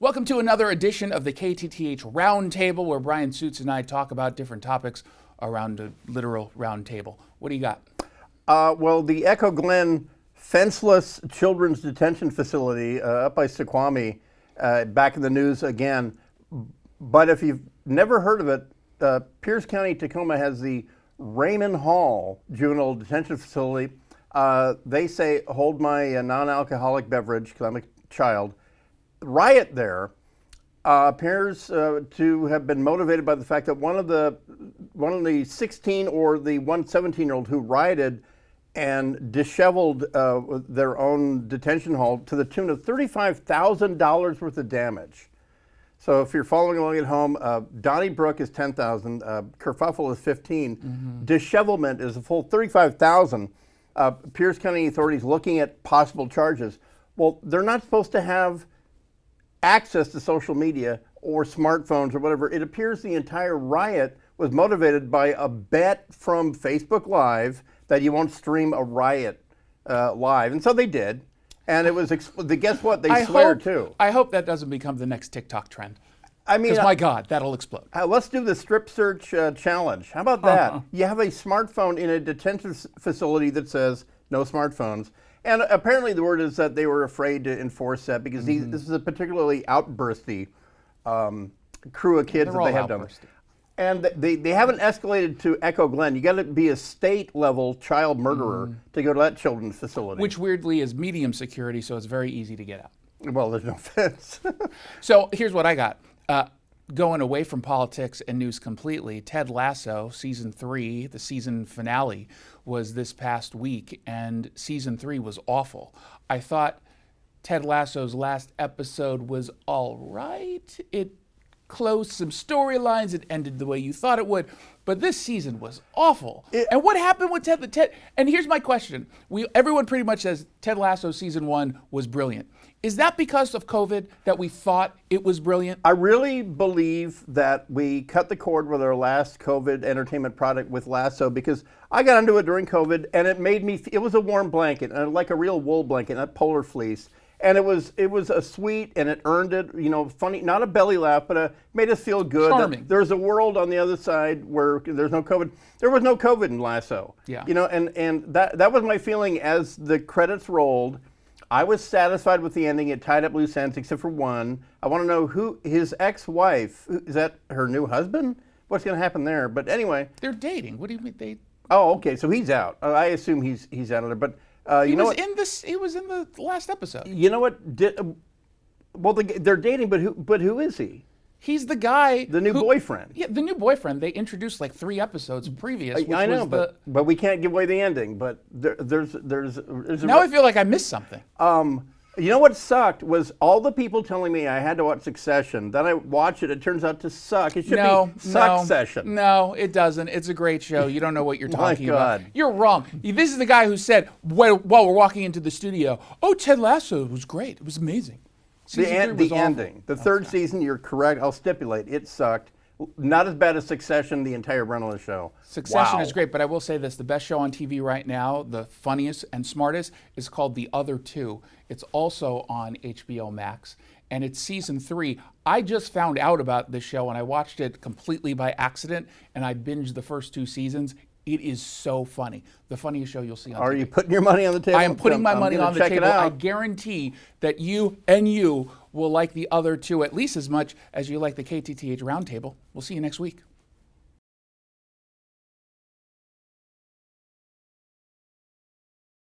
Welcome to another edition of the KTTH Roundtable, where Bryan Suits and I talk about different topics around a literal round table. What do you got? Well, the Echo Glen fenceless children's detention facility up by Suquamish, back in the news again. But if you've never heard of it, Pierce County, Tacoma has the Raymond Hall Juvenile Detention Facility. They say, hold my non-alcoholic beverage, because I'm a child. Riot there appears to have been motivated by the fact that one of the 16 or the one 17-year-old who rioted and disheveled their own detention hall to the tune of $35,000 worth of damage. So if you're following along at home, Donnybrook is $10,000, kerfuffle is $15,000, dishevelment is a full $35,000. Pierce County authorities looking at possible charges. Well, they're not supposed to have access to social media or smartphones or whatever. It appears the entire riot was motivated by a bet from Facebook Live that you won't stream a riot live. And so they did. And it was, guess what? They swear too. I hope that doesn't become the next TikTok trend. I mean, because my God, that'll explode. Let's do the strip search challenge. How about that? You have a smartphone in a detention facility that says no smartphones. And apparently the word is that they were afraid to enforce that because this is a particularly outbursty crew of kids that they have done. And they haven't escalated to Echo Glen. You got to be a state-level child murderer to go to that children's facility. Which weirdly is medium security, so it's very easy to get out. Well, there's no fence. So here's what I got. Going away from politics and news completely, Ted Lasso, season 3, the season finale, was this past week, and season 3 was awful. I thought Ted Lasso's last episode was all right. It closed some storylines. It ended the way you thought it would. But this season was awful. And what happened with Ted? And here's my question. Everyone pretty much says Ted Lasso season 1 was brilliant. Is that because of COVID that we thought it was brilliant? I really believe that we cut the cord with our last COVID entertainment product with Lasso, because I got into it during COVID and it made me, it was a warm blanket, like a real wool blanket, not polar fleece. And it was a sweet, and it earned it, funny, not a belly laugh, but made us feel good. Charming. There's a world on the other side where there's no COVID. There was no COVID in Lasso. Yeah. And that was my feeling as the credits rolled. I was satisfied with the ending. It tied up loose ends except for one. I want to know who his ex-wife, is that her new husband? What's going to happen there? But anyway. They're dating. What do you mean Oh, okay, so he's out. I assume he's out of there, but he was in the last episode. You know what? Well, they're dating, but who is he? He's the guy. The new boyfriend. Yeah, the new boyfriend. They introduced like 3 episodes previous. I know, but we can't give away the ending. But there's now I feel like I missed something. You know what sucked was all the people telling me I had to watch Succession. Then I watch it. It turns out to suck. It should be Succession. No, it doesn't. It's a great show. You don't know what you're talking about. God. You're wrong. This is the guy who said while we're walking into the studio, "Oh, Ted Lasso was great. It was amazing." The ending. The third season, you're correct. I'll stipulate, it sucked. Not as bad as Succession, the entire run of the show. Succession is great, but I will say this. The best show on TV right now, the funniest and smartest, is called The Other Two. It's also on HBO Max, and it's season 3. I just found out about this show, and I watched it completely by accident, and I binged the first 2 seasons. It is so funny. The funniest show you'll see on TV. Are you putting your money on the table? I am putting my money on the table. I guarantee that you will like The Other Two at least as much as you like the KTTH Roundtable. We'll see you next week.